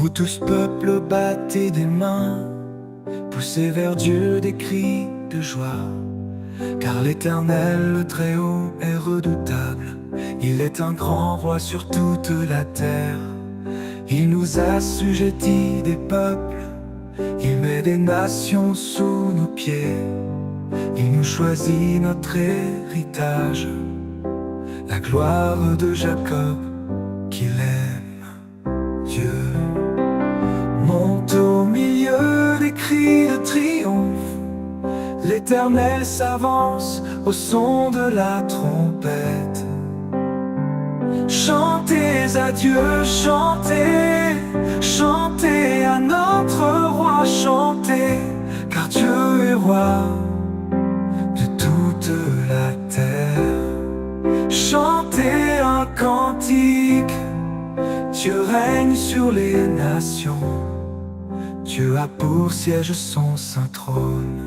Vous tous peuples, battez des mains, poussez vers Dieu des cris de joie. Car l'Éternel, le Très-Haut, est redoutable. Il est un grand roi sur toute la terre. Il nous assujettit des peuples, il met des nations sous nos pieds. Il nous choisit notre héritage, la gloire de Jacob qu'il aime. Dieu monte au milieu des cris de triomphe. L'Éternel s'avance au son de la trompette. Chantez à Dieu, chantez, chantez à notre roi, chantez, car Dieu est roi de toute la terre. Chantez un cantique, Dieu règne sur les nations. Dieu a pour siège son saint trône.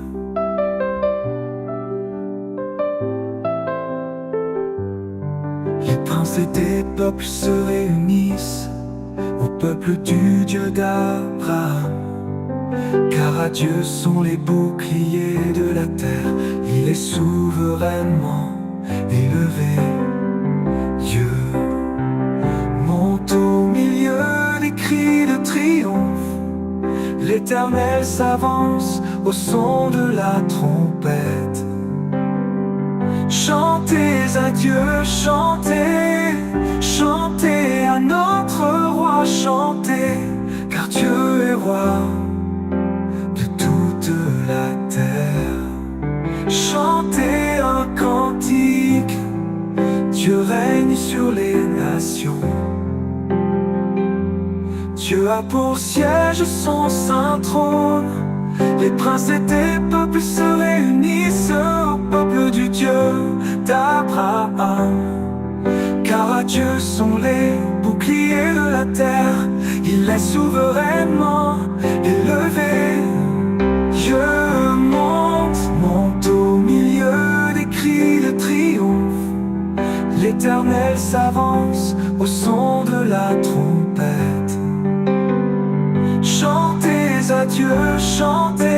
Les princes et des peuples se réunissent au peuple du Dieu d'Abraham. Car à Dieu sont les boucliers de la terre, il est souverainement élevé. Dieu monte au milieu des cris de triomphe. L'Éternel s'avance au son de la trompette. Chantez à Dieu, chantez, chantez à notre roi, chantez, car Dieu est roi de toute la terre. Chantez un cantique, Dieu règne sur les nations. Dieu a pour siège son saint trône. Les princes et des peuples se réunissent au peuple du Dieu d'Abraham. Car à Dieu sont les boucliers de la terre, il est souverainement élevé. Dieu monte, monte au milieu des cris de triomphe. L'Éternel s'avance au son de la trompette. Chantez à Dieu, chantez,